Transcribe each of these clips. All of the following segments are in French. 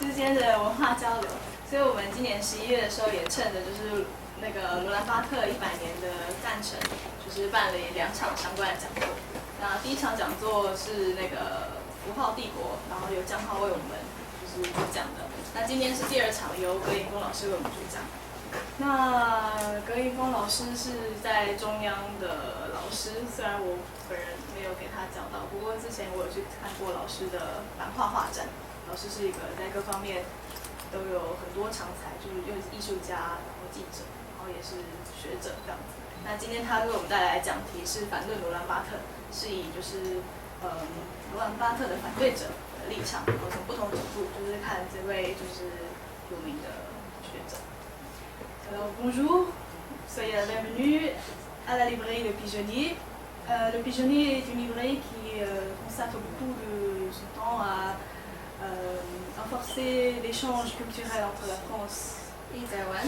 就是今天的文化交流，所以我们今年11月的时候也趁着就是那个罗兰巴特100年的诞辰，就是办了2场相关的讲座。那第一场讲座是那个符号帝国，然后由江浩为我们就是主讲的。那今天是第2场，由葛颖峰老师为我们主讲。那葛颖峰老师是在中央的老师，虽然我本人没有给他讲到，不过之前我有去看过老师的版画画展。老师是一个在各方面都有很多长才，就是又是艺术家，然后记者，然后也是学者这样子。那今天他为我们带来的讲题是反论罗兰巴特，是以就是罗兰巴特的反对者的立场，然后从不同角度就是看这位就是有名的学者。Alors bonjour, soyez la bienvenue à la librairie Le Pigeonnier. Le Pigeonnier est une librairie qui consacre beaucoup de son temps à renforcer l'échange culturel entre la France et Taïwan.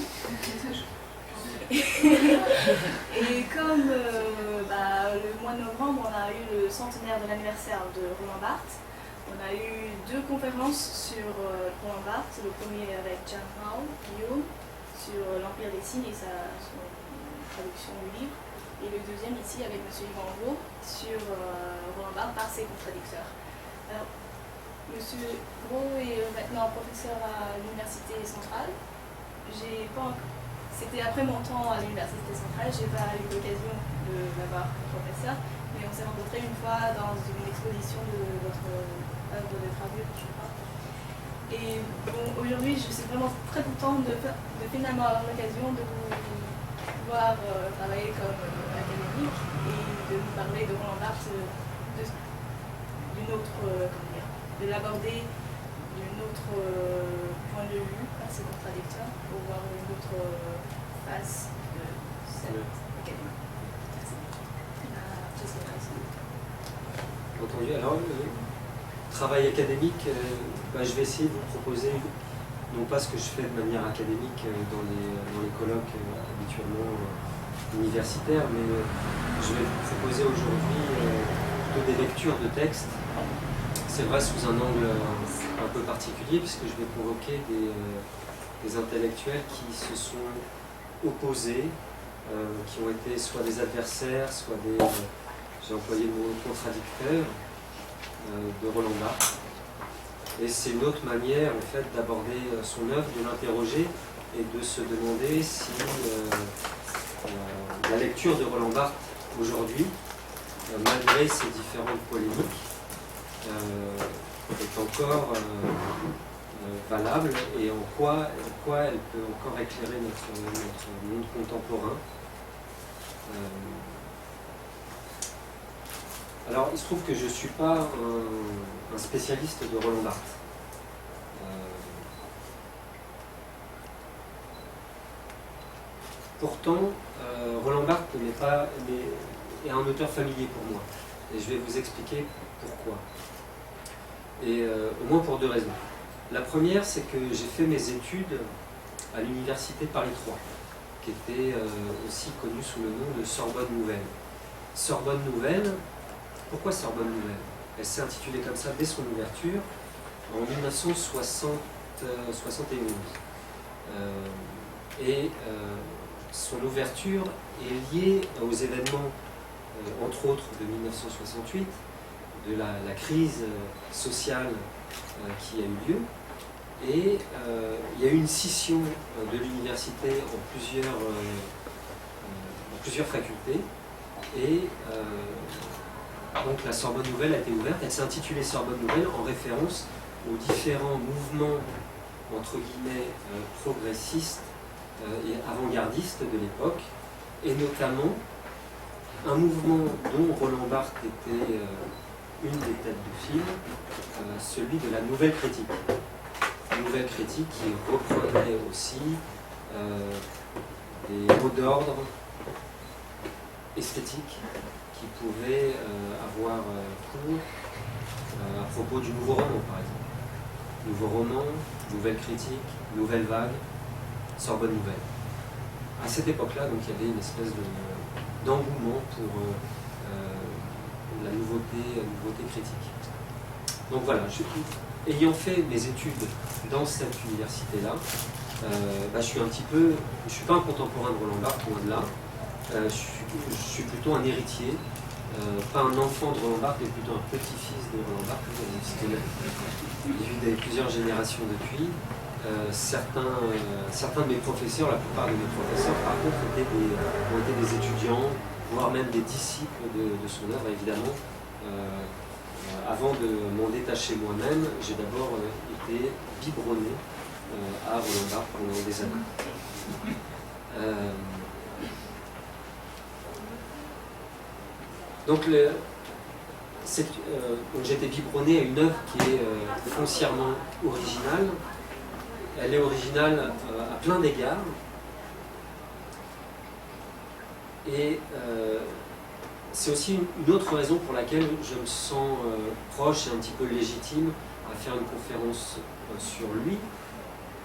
Et comme le mois de novembre, on a eu le centenaire de l'anniversaire de Roland Barthes, on a eu 2 conférences sur Roland Barthes, le premier avec Jiang Hao, Guillaume, sur l'Empire des signes et son traduction du livre, et le deuxième ici avec M. Yvan Gros sur Roland Barthes par ses contradicteurs. Alors, Monsieur Gros est maintenant professeur à l'Université centrale. C'était après mon temps à l'Université centrale, j'ai pas eu l'occasion de l'avoir comme professeur, mais on s'est rencontrés une fois dans une exposition de votre œuvre de gravure, je crois. Et bon, aujourd'hui, je suis vraiment très contente de finalement avoir l'occasion de vous voir travailler comme académique et de vous parler de Roland Barthes d'une autre, de l'aborder d'un autre point de vue, assez contradictoire, pour voir une autre face de cette académie. Merci. Entendu. Alors, travail académique, je vais essayer de vous proposer, non pas ce que je fais de manière académique dans les colloques habituellement universitaires, mais je vais vous proposer aujourd'hui plutôt des lectures de textes. C'est vrai sous un angle un peu particulier, puisque je vais convoquer des intellectuels qui se sont opposés, qui ont été soit des adversaires, soit des, j'ai employé le mot contradicteurs, de Roland Barthes. Et c'est une autre manière en fait d'aborder son œuvre, de l'interroger et de se demander si la lecture de Roland Barthes aujourd'hui, malgré ses différentes polémiques, est encore valable et en quoi elle peut encore éclairer notre monde contemporain. Alors, il se trouve que je ne suis pas un spécialiste de Roland Barthes. Pourtant, Roland Barthes est un auteur familier pour moi. Et je vais vous expliquer pourquoi. Et au moins pour 2 raisons. La première, c'est que j'ai fait mes études à l'université Paris 3, qui était aussi connue sous le nom de Sorbonne Nouvelle. Sorbonne Nouvelle, pourquoi Sorbonne Nouvelle? Elle s'est intitulée comme ça dès son ouverture en 1971. Son ouverture est liée aux événements, entre autres de 1968, de la crise sociale qui a eu lieu. Et il y a eu une scission de l'université en plusieurs facultés. Et donc la Sorbonne Nouvelle a été ouverte. Elle s'est intitulée Sorbonne Nouvelle en référence aux différents mouvements, entre guillemets, progressistes et avant-gardistes de l'époque, et notamment un mouvement dont Roland Barthes était une des têtes de file, celui de la Nouvelle Critique. Nouvelle Critique qui reprenait aussi des mots d'ordre esthétiques qui pouvaient avoir cours à propos du nouveau roman, par exemple. Nouveau roman, Nouvelle Critique, Nouvelle Vague, Sorbonne Nouvelle. À cette époque-là, donc, il y avait une espèce d'engouement pour la nouveauté critique. Donc voilà, ayant fait mes études dans cette université-là, je suis un petit peu, je suis pas un contemporain de Roland Barthes, loin de là. Je suis plutôt un héritier, pas un enfant de Roland Barthes, mais plutôt un petit-fils de Roland Barthes, puisque il y a eu plusieurs générations depuis. Certains de mes professeurs, la plupart de mes professeurs, par contre, ont été des étudiants, voire même des disciples de son œuvre, évidemment. Avant de m'en détacher moi-même, j'ai d'abord été biberonné à Roland Barthes pendant des années. Donc j'ai été biberonné à une œuvre qui est foncièrement originale. Elle est originale à plein d'égards. Et c'est aussi une autre raison pour laquelle je me sens proche et un petit peu légitime à faire une conférence sur lui.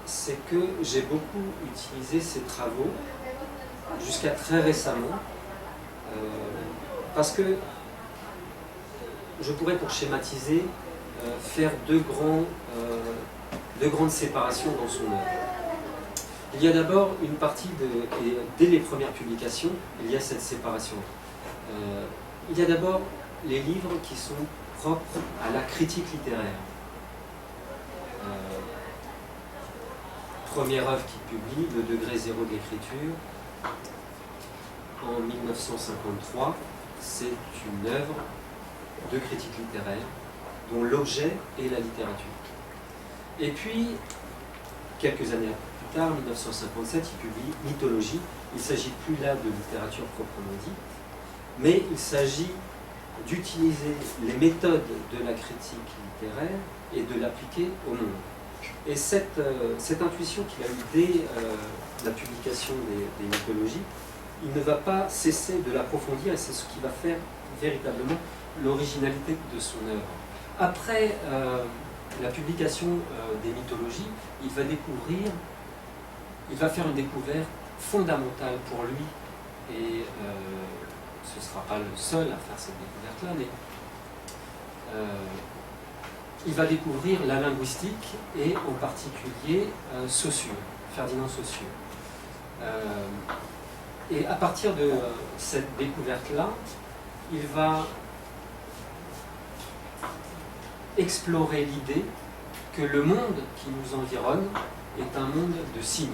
C'est que j'ai beaucoup utilisé ses travaux jusqu'à très récemment. Parce que je pourrais, pour schématiser, faire deux grandes séparations dans son œuvre. Il y a d'abord une partie, et dès les premières publications, il y a cette séparation. Il y a d'abord les livres qui sont propres à la critique littéraire. Première œuvre qu'il publie, Le degré zéro de l'écriture, en 1953. C'est une œuvre de critique littéraire dont l'objet est la littérature. Et puis, quelques années plus tard, 1957, il publie Mythologie. Il ne s'agit plus là de littérature proprement dite, mais il s'agit d'utiliser les méthodes de la critique littéraire et de l'appliquer au monde. Et cette intuition qu'il a eue dès la publication des mythologies, il ne va pas cesser de l'approfondir, et c'est ce qui va faire véritablement l'originalité de son œuvre. Après la publication des mythologies, il va faire une découverte fondamentale pour lui, et ce ne sera pas le seul à faire cette découverte-là, mais il va découvrir la linguistique, et en particulier Saussure, Ferdinand Saussure. Et à partir de cette découverte-là, il va explorer l'idée que le monde qui nous environne est un monde de signes.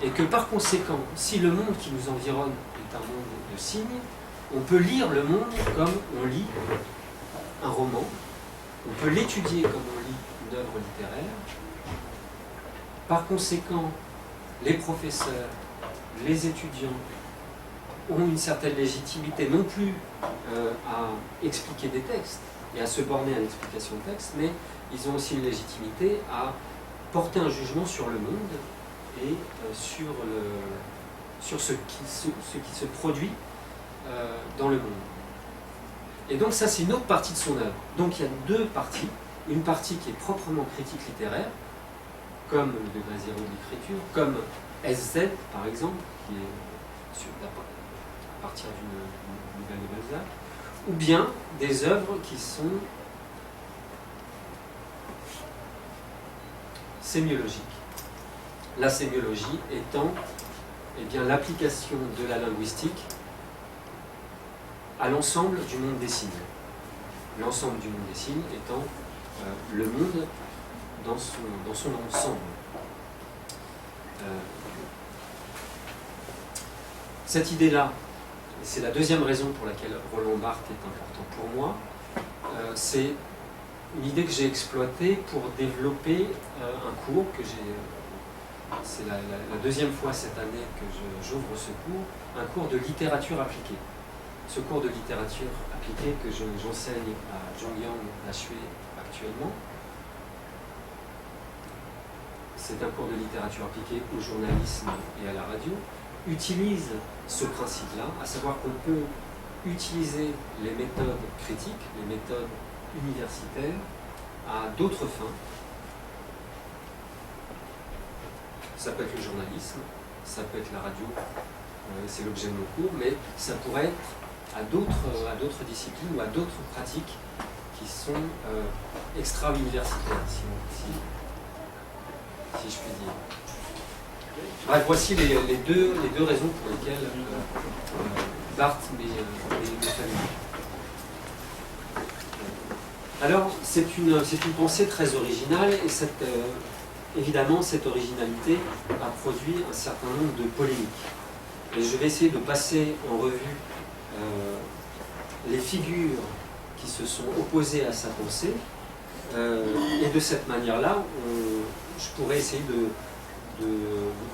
Et que par conséquent, si le monde qui nous environne est un monde de signes, on peut lire le monde comme on lit un roman, on peut l'étudier comme on lit une œuvre littéraire. Par conséquent, les professeurs, les étudiants ont une certaine légitimité, non plus à expliquer des textes et à se borner à l'explication de textes, mais ils ont aussi une légitimité à porter un jugement sur le monde et sur ce qui se produit dans le monde. Et donc ça, c'est une autre partie de son œuvre. Donc il y a deux parties. Une partie qui est proprement critique littéraire, comme le degré zéro de l'écriture, comme SZ par exemple, qui est à partir d'une nouvelle de Balzac, ou bien des œuvres qui sont sémiologiques. La sémiologie étant l'application de la linguistique à l'ensemble du monde des signes. L'ensemble du monde des signes étant le monde dans son ensemble. Cette idée-là, c'est la deuxième raison pour laquelle Roland Barthes est important pour moi, c'est une idée que j'ai exploitée pour développer un cours que j'ai... C'est la deuxième fois cette année que j'ouvre ce cours, un cours de littérature appliquée. Ce cours de littérature appliquée que j'enseigne à Zhongyang Daxue actuellement, c'est un cours de littérature appliquée au journalisme et à la radio, utilise ce principe-là, à savoir qu'on peut utiliser les méthodes critiques, les méthodes universitaires, à d'autres fins. Ça peut être le journalisme, ça peut être la radio, c'est l'objet de mon cours, mais ça pourrait être à d'autres disciplines ou à d'autres pratiques qui sont extra-universitaires, si je puis dire. Bref, voici les deux raisons pour lesquelles Barthes m'est familier. Alors, c'est une pensée très originale, et évidemment, cette originalité a produit un certain nombre de polémiques. Et je vais essayer de passer en revue les figures qui se sont opposées à sa pensée, et de cette manière-là, je pourrais essayer de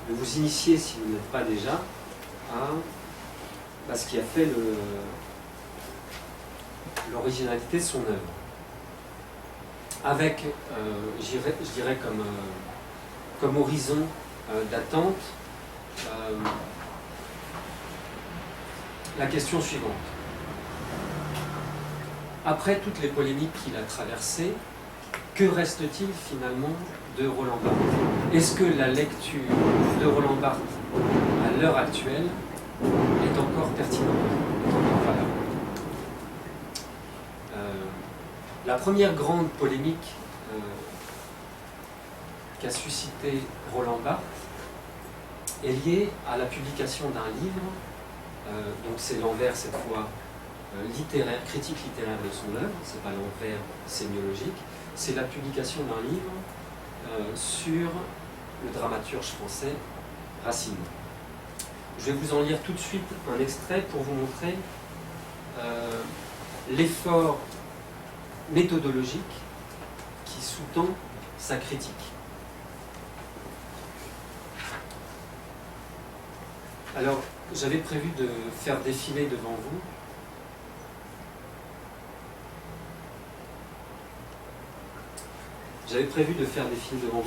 vous initier, si vous n'êtes pas déjà, à ce qui a fait l'originalité de son œuvre. Avec, je dirais comme horizon d'attente, la question suivante. Après toutes les polémiques qu'il a traversées, que reste-t-il finalement de Roland Barthes? Est-ce que la lecture de Roland Barthes à l'heure actuelle est encore pertinente, est encore valable? La première grande polémique qu'a suscité Roland Barthes est liée à la publication d'un livre, donc c'est l'envers cette fois littéraire, critique littéraire de son œuvre, c'est pas l'envers sémiologique, c'est la publication d'un livre sur le dramaturge français Racine. Je vais vous en lire tout de suite un extrait pour vous montrer l'effort méthodologique qui sous-tend sa critique. Alors, j'avais prévu de faire défiler devant vous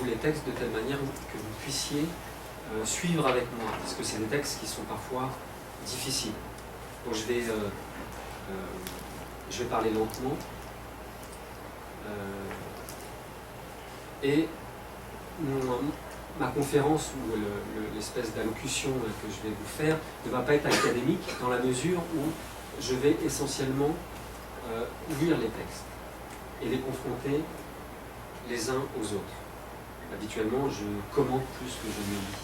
les textes de telle manière que vous puissiez suivre avec moi, parce que c'est des textes qui sont parfois difficiles. Donc je vais parler lentement. Et ma conférence ou l'espèce d'allocution que je vais vous faire ne va pas être académique dans la mesure où je vais essentiellement lire les textes et les confronter les uns aux autres. Habituellement, je commente plus que je ne lis.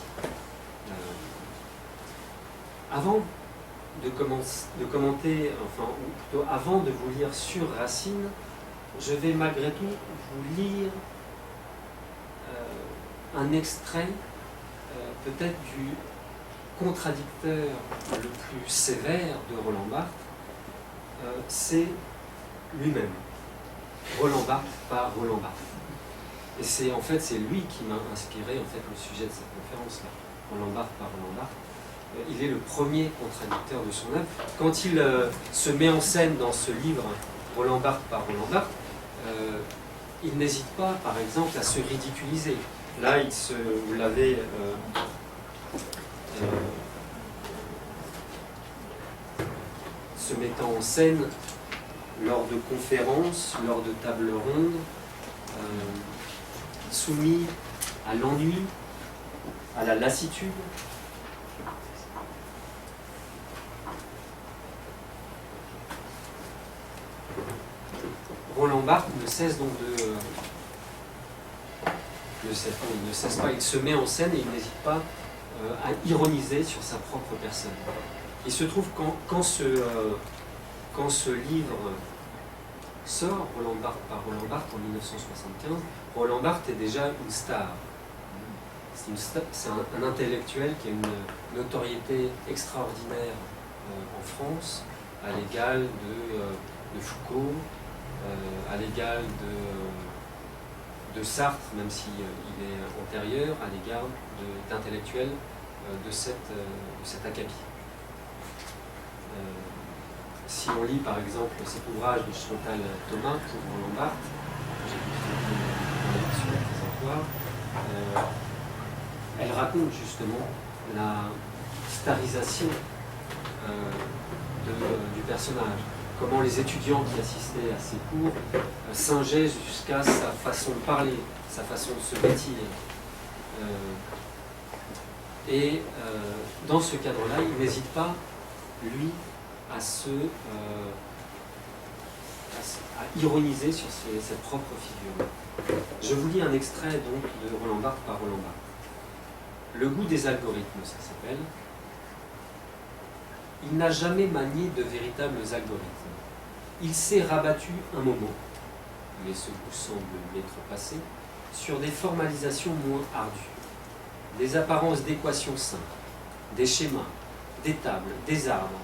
Avant de commenter, enfin, ou plutôt avant de vous lire sur Racine, je vais malgré tout vous lire un extrait peut-être du contradicteur le plus sévère de Roland Barthes, c'est lui-même. Roland Barthes par Roland Barthes. Et c'est lui qui m'a inspiré le sujet de cette conférence-là. Roland Barthes par Roland Barthes. Il est le premier contradicteur de son œuvre. Quand il se met en scène dans ce livre, Roland Barthes par Roland Barthes, il n'hésite pas, par exemple, à se ridiculiser. Là, vous l'avez se mettant en scène lors de conférences, lors de tables rondes, soumis à l'ennui, à la lassitude. Roland Barthes ne cesse donc il ne cesse pas, il se met en scène et il n'hésite pas à ironiser sur sa propre personne. Il se trouve quand ce livre sort, Roland Barthes par Roland Barthes, en 1975, Roland Barthes est déjà une star. C'est un intellectuel qui a une notoriété extraordinaire en France, à l'égal de Foucault, à l'égal de Sartre, même s'il est antérieur, à l'égard d'intellectuels de cet acabit. Si on lit par exemple cet ouvrage de Chantal Thomas pour Roland Barthes, j'ai vu dans l'édition présentoir, elle raconte justement la starisation du personnage. Comment les étudiants qui assistaient à ces cours singeaient jusqu'à sa façon de parler, sa façon de se vêtir. Et dans ce cadre-là, il n'hésite pas, lui, à à ironiser sur cette propre figure. Je vous lis un extrait donc de Roland Barthes par Roland Barthes. Le goût des algorithmes, ça s'appelle. Il n'a jamais manié de véritables algorithmes. Il s'est rabattu un moment, mais ce goût semble m'être passé, sur des formalisations moins ardues, des apparences d'équations simples, des schémas, des tables, des arbres.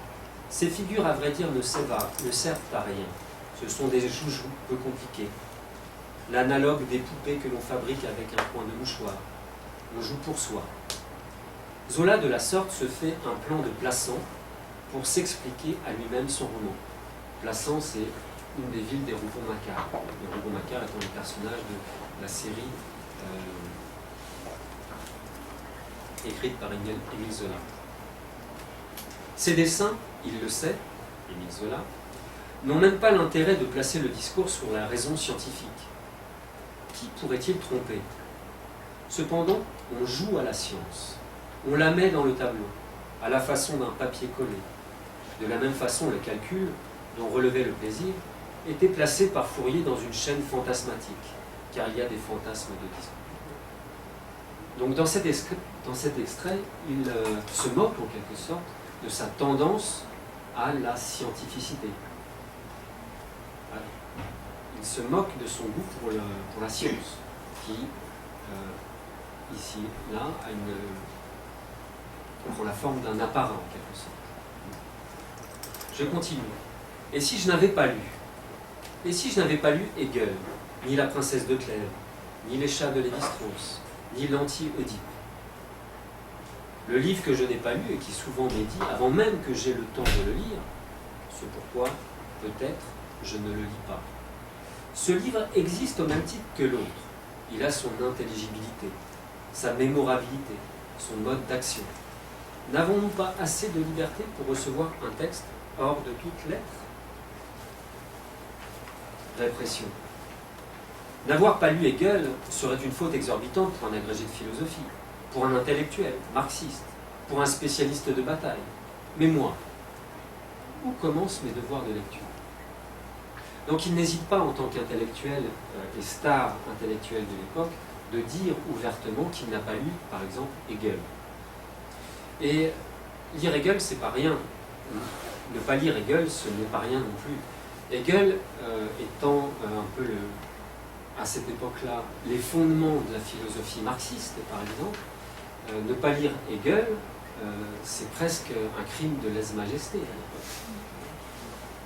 Ces figures, à vrai dire, ne servent à rien. Ce sont des joujoux peu compliqués. L'analogue des poupées que l'on fabrique avec un coin de mouchoir. On joue pour soi. Zola, de la sorte, se fait un plan de Plassans pour s'expliquer à lui-même son roman. Plassans, c'est une des villes des Rougon-Macquart. Les Rougon-Macquart étant le personnage de la série écrite par Émile Zola. Ces dessins, il le sait, Émile Zola, n'ont même pas l'intérêt de placer le discours sur la raison scientifique. Qui pourrait-il tromper? Cependant, on joue à la science. On la met dans le tableau, à la façon d'un papier collé. De la même façon, le calcul, dont relevait le plaisir, était placé par Fourier dans une chaîne fantasmatique, car il y a des fantasmes de discours. Donc dans cet extrait, il se moque en quelque sorte de sa tendance à la scientificité. Il se moque de son goût pour la science, qui, ici, là, prend la forme d'un apparat en quelque sorte. Je continue. Et si je n'avais pas lu? Et si je n'avais pas lu Hegel, ni La princesse de Clèves, ni Les chats de Lévi-Strauss, ni l'anti-Oedipe? Le livre que je n'ai pas lu et qui souvent m'est dit, avant même que j'aie le temps de le lire, c'est pourquoi, peut-être, je ne le lis pas. Ce livre existe au même titre que l'autre. Il a son intelligibilité, sa mémorabilité, son mode d'action. N'avons-nous pas assez de liberté pour recevoir un texte hors de toute lettre? Répression. N'avoir pas lu Hegel serait une faute exorbitante pour un agrégé de philosophie, pour un intellectuel, marxiste, pour un spécialiste de bataille. Mais moi, où commencent mes devoirs de lecture? Donc il n'hésite pas, en tant qu'intellectuel et star intellectuelle de l'époque, de dire ouvertement qu'il n'a pas lu, par exemple, Hegel. Et lire Hegel, c'est pas rien. Ne pas lire Hegel, ce n'est pas rien non plus. Hegel étant un peu, à cette époque-là, les fondements de la philosophie marxiste, par exemple, ne pas lire Hegel, c'est presque un crime de lèse-majesté à l'époque.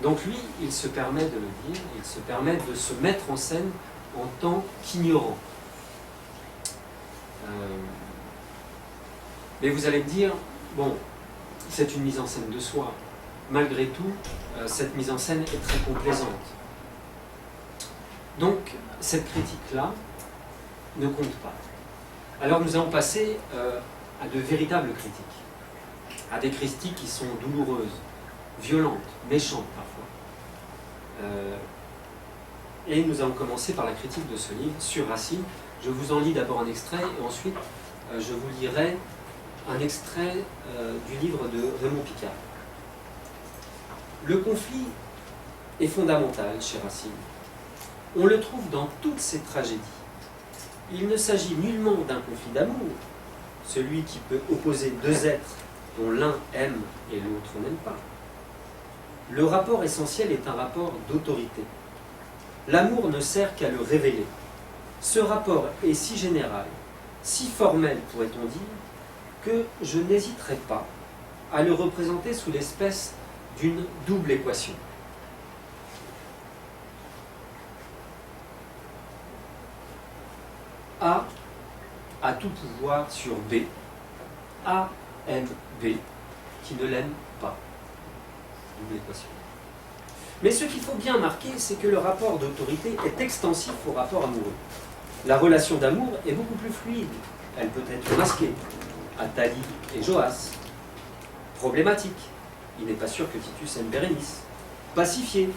Donc lui, il se permet de le dire, il se permet de se mettre en scène en tant qu'ignorant. Mais vous allez me dire, bon, c'est une mise en scène de soi. Malgré tout, cette mise en scène est très complaisante. Donc, cette critique-là ne compte pas. Alors nous allons passer à de véritables critiques, à des critiques qui sont douloureuses, violentes, méchantes parfois. Et nous allons commencer par la critique de ce livre sur Racine. Je vous en lis d'abord un extrait et ensuite je vous lirai un extrait du livre de Raymond Picard. Le conflit est fondamental chez Racine. On le trouve dans toutes ses tragédies. Il ne s'agit nullement d'un conflit d'amour, celui qui peut opposer deux êtres dont l'un aime et l'autre n'aime pas. Le rapport essentiel est un rapport d'autorité. L'amour ne sert qu'à le révéler. Ce rapport est si général, si formel, pourrait-on dire, que je n'hésiterai pas à le représenter sous l'espèce d'une double équation. A a tout pouvoir sur B. A aime B, qui ne l'aime pas. Double équation. Mais ce qu'il faut bien marquer, c'est que le rapport d'autorité est extensif au rapport amoureux. La relation d'amour est beaucoup plus fluide. Elle peut être masquée. Athalie et Joas. Problématique. Il n'est pas sûr que Titus aime Bérénice. Pacifiée.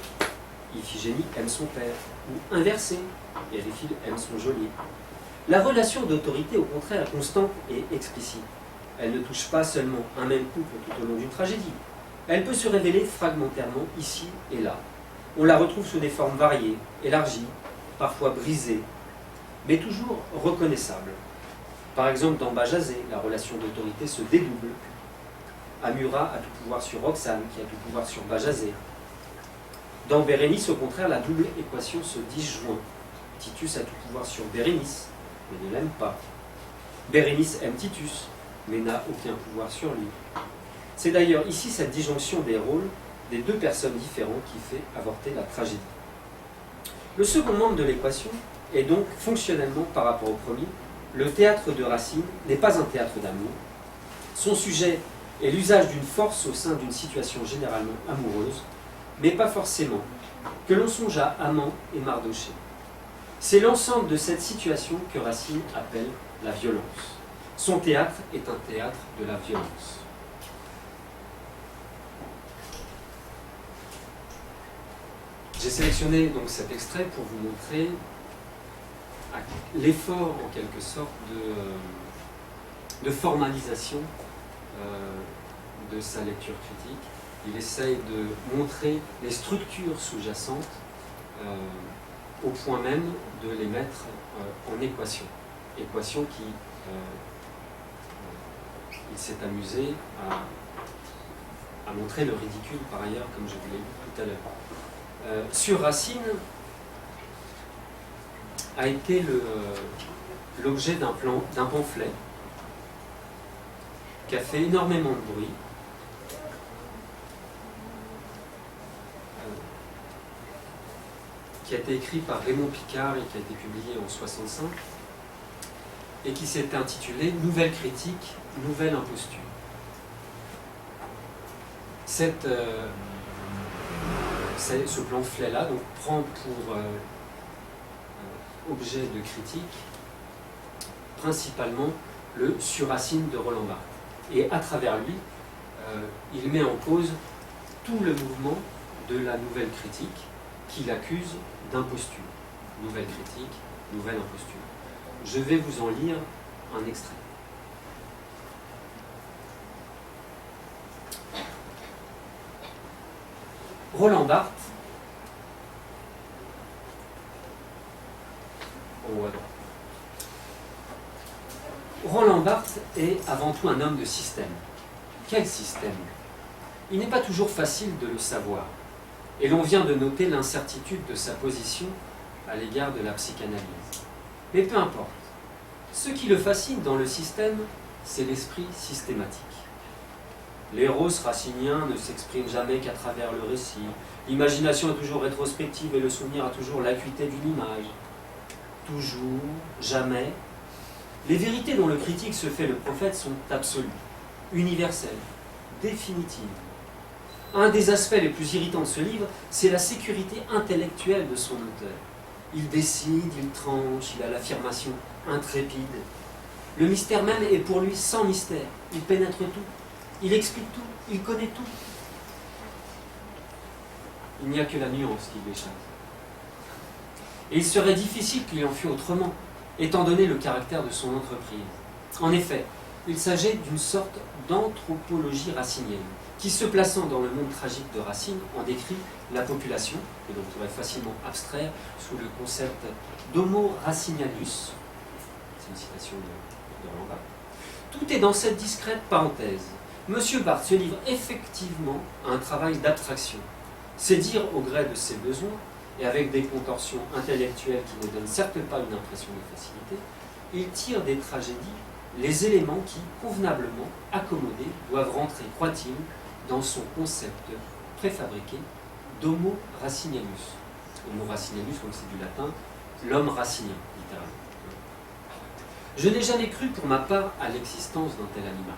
Iphigénie aime son père. Ou inversée. Éryphile aime son geôlier. La relation d'autorité, au contraire, est constante et explicite. Elle ne touche pas seulement un même couple tout au long d'une tragédie. Elle peut se révéler fragmentairement ici et là. On la retrouve sous des formes variées, élargies, parfois brisées, mais toujours reconnaissables. Par exemple, dans Bajazet, la relation d'autorité se dédouble. Amura a tout pouvoir sur Roxane, qui a tout pouvoir sur Bajazet. Dans Bérénice, au contraire, la double équation se disjoint. Titus a tout pouvoir sur Bérénice, mais ne l'aime pas. Bérénice aime Titus, mais n'a aucun pouvoir sur lui. C'est d'ailleurs ici cette disjonction des rôles des deux personnes différentes qui fait avorter la tragédie. Le second membre de l'équation est donc fonctionnellement par rapport au premier. Le théâtre de Racine n'est pas un théâtre d'amour. Son sujet est l'usage d'une force au sein d'une situation généralement amoureuse, mais pas forcément, que l'on songe à Amant et Mardochée. C'est l'ensemble de cette situation que Racine appelle la violence. Son théâtre est un théâtre de la violence. J'ai sélectionné donc cet extrait pour vous montrer l'effort en quelque sorte de formalisation de sa lecture critique. Il essaye de montrer les structures sous-jacentes au point même de les mettre en équation. Équation qui, il s'est amusé à montrer le ridicule par ailleurs, comme je vous l'ai dit tout à l'heure. Sur Racine a été l'objet d'un pamphlet qui a fait énormément de bruit, qui a été écrit par Raymond Picard et qui a été publié en 1965 et qui s'est intitulé « Nouvelle critique, nouvelle imposture ». Ce pamphlet-là prend pour objet de critique principalement le Sur Racine de Roland Barthes. Et à travers lui, il met en cause tout le mouvement de la nouvelle critique qu'il accuse d'imposture. Nouvelle critique, nouvelle imposture. Je vais vous en lire un extrait. Roland Barthes, en haut à droite. Roland Barthes est avant tout un homme de système. Quel système? Il n'est pas toujours facile de le savoir, et l'on vient de noter l'incertitude de sa position à l'égard de la psychanalyse. Mais peu importe. Ce qui le fascine dans le système, c'est l'esprit systématique. L'éros racinien ne s'exprime jamais qu'à travers le récit. L'imagination est toujours rétrospective et le souvenir a toujours l'acuité d'une image. Toujours, jamais. Les vérités dont le critique se fait le prophète sont absolues, universelles, définitives. Un des aspects les plus irritants de ce livre, c'est la sécurité intellectuelle de son auteur. Il décide, il tranche, il a l'affirmation intrépide. Le mystère même est pour lui sans mystère. Il pénètre tout, il explique tout, il connaît tout. Il n'y a que la nuance qui lui échappe. Et il serait difficile qu'il en fût autrement, étant donné le caractère de son entreprise. En effet, il s'agit d'une sorte d'anthropologie racinienne, qui, se plaçant dans le monde tragique de Racine, en décrit la population, que l'on pourrait facilement abstraire sous le concept d'homo racinianus. C'est une citation de Roland Barthes. Tout est dans cette discrète parenthèse. Monsieur Barthes se livre effectivement à un travail d'abstraction. C'est dire au gré de ses besoins, et avec des contorsions intellectuelles qui ne donnent certes pas une impression de facilité, il tire des tragédies les éléments qui, convenablement accommodés, doivent rentrer, croit-il, dans son concept préfabriqué d'homo racinianus. Homo racinianus, comme c'est du latin, l'homme racinien, littéralement. Je n'ai jamais cru pour ma part à l'existence d'un tel animal.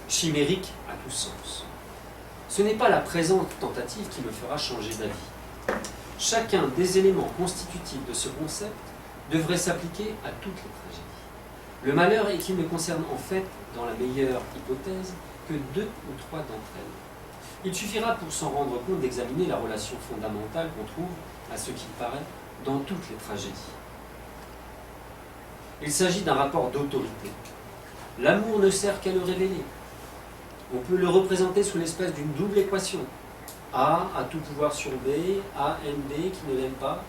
Chimérique à tout sens. Ce n'est pas la présente tentative qui me fera changer d'avis. Chacun des éléments constitutifs de ce concept devrait s'appliquer à toutes les tragédies. Le malheur est qu'il ne concerne en fait, dans la meilleure hypothèse, que 2 ou 3 d'entre elles. Il suffira pour s'en rendre compte d'examiner la relation fondamentale qu'on trouve, à ce qu'il paraît, dans toutes les tragédies. Il s'agit d'un rapport d'autorité. L'amour ne sert qu'à le révéler. On peut le représenter sous l'espèce d'une double équation. A a tout pouvoir sur B, A aime B qui ne l'aime pas.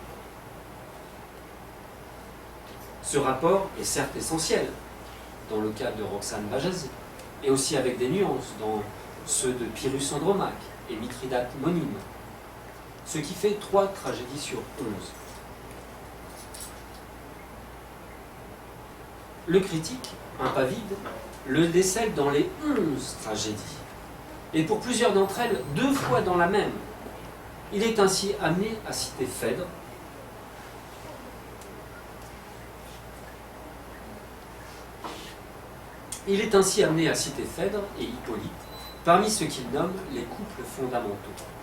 Ce rapport est certes essentiel dans le cas de Roxane Bajazet, et aussi avec des nuances dans ceux de Pyrrhus Andromaque et Mithridate Monime, ce qui fait 3 tragédies sur 11. Le critique, impavide, le décèle dans les 11 tragédies, et pour plusieurs d'entre elles, 2 fois dans la même. Il est ainsi amené à citer Phèdre, et Hippolyte parmi ce qu'il nomme les couples fondamentaux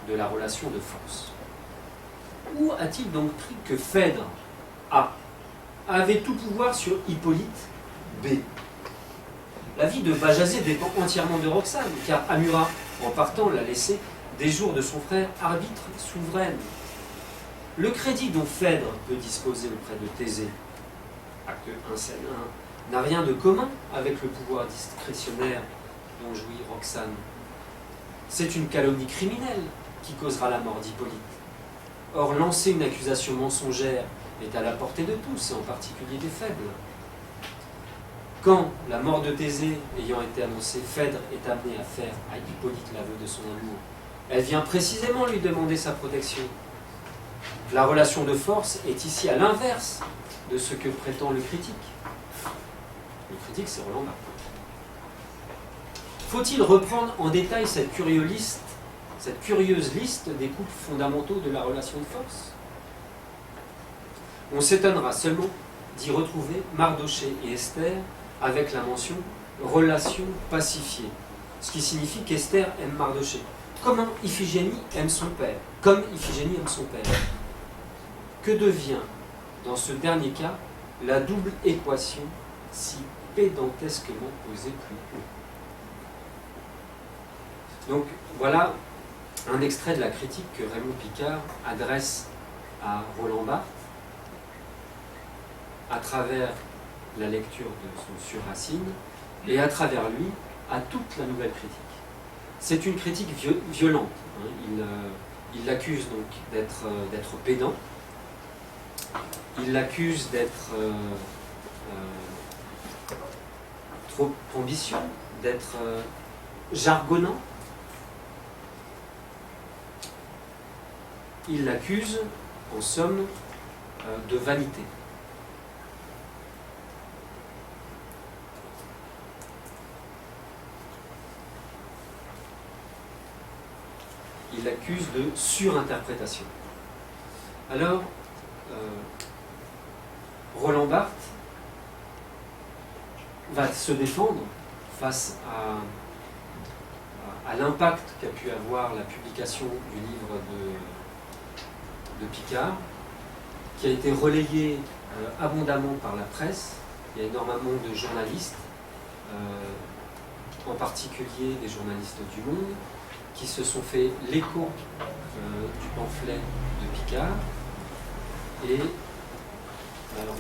de la relation de force. Où a-t-il donc pris que Phèdre, A, avait tout pouvoir sur Hippolyte, B? La vie de Bajazet dépend entièrement de Roxane, car Amura, en partant, l'a laissé des jours de son frère arbitre souveraine. Le crédit dont Phèdre peut disposer auprès de Thésée, acte 1, scène 1, n'a rien de commun avec le pouvoir discrétionnaire dont jouit Roxane. C'est une calomnie criminelle qui causera la mort d'Hippolyte. Or, lancer une accusation mensongère est à la portée de tous, et en particulier des faibles. Quand, la mort de Thésée ayant été annoncée, Phèdre est amenée à faire à Hippolyte l'aveu de son amour, elle vient précisément lui demander sa protection. La relation de force est ici à l'inverse de ce que prétend le critique. Le critique, c'est Roland Barthes. Faut-il reprendre en détail cette curieuse liste des couples fondamentaux de la relation de force? On s'étonnera seulement d'y retrouver Mardochée et Esther avec la mention « relation pacifiée », ce qui signifie qu'Esther aime Mardochée, comme Iphigénie aime son père. Que devient, dans ce dernier cas, la double équation si pédantesquement posée plus haut? Donc voilà un extrait de la critique que Raymond Picard adresse à Roland Barthes à travers la lecture de son Sur Racine et à travers lui à toute la nouvelle critique. C'est une critique violente. Il l'accuse donc d'être pédant, il l'accuse d'être trop ambitieux, d'être jargonnant. Il l'accuse, en somme, de vanité. Il l'accuse de surinterprétation. Alors, Roland Barthes va se défendre face à l'impact qu'a pu avoir la publication du livre de Picard, qui a été relayé abondamment par la presse. Il y a énormément de journalistes, en particulier des journalistes du Monde, qui se sont fait l'écho du pamphlet de Picard. Et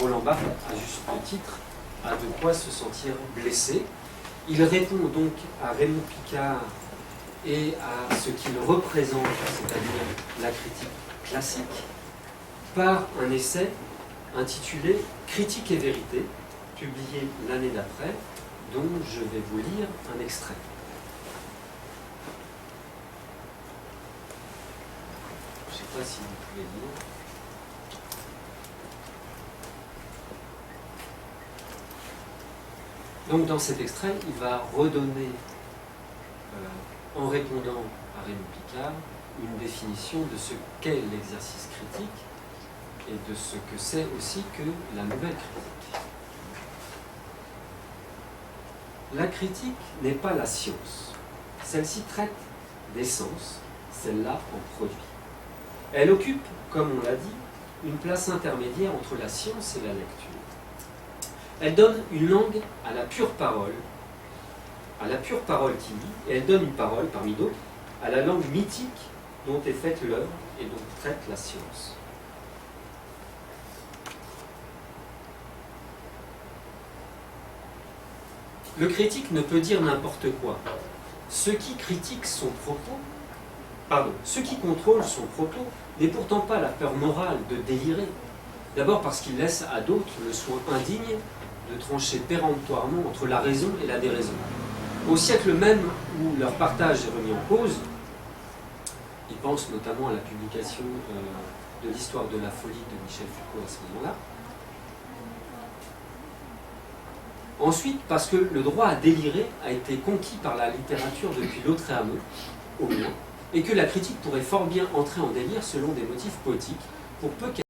Roland Barthes, à juste titre, a de quoi se sentir blessé. Il répond donc à Raymond Picard et à ce qu'il représente, c'est-à-dire la critique classique, par un essai intitulé « Critique et vérité », publié l'année d'après, dont je vais vous lire un extrait. Je ne sais pas si vous pouvez lire. Donc dans cet extrait, il va redonner, en répondant à Raymond Picard, une définition de ce qu'est l'exercice critique et de ce que c'est aussi que la nouvelle critique. La critique n'est pas la science. Celle-ci traite des sens, celle-là en produit. Elle occupe, comme on l'a dit, une place intermédiaire entre la science et la lecture. Elle donne une langue à la pure parole qui lit, et elle donne une parole, parmi d'autres, à la langue mythique dont est faite l'œuvre et dont traite la science. Le critique ne peut dire n'importe quoi. Ceux qui critiquent son propos Ce qui contrôle son propos n'est pourtant pas la peur morale de délirer. D'abord parce qu'il laisse à d'autres le soin indigne de trancher péremptoirement entre la raison et la déraison. Au siècle même où leur partage est remis en cause, il pense notamment à la publication de l'histoire de la folie de Michel Foucault à ce moment-là. Ensuite, parce que le droit à délirer a été conquis par la littérature depuis Lautréamont, au moins, et que la critique pourrait fort bien entrer en délire selon des motifs poétiques, pour peu qu'elle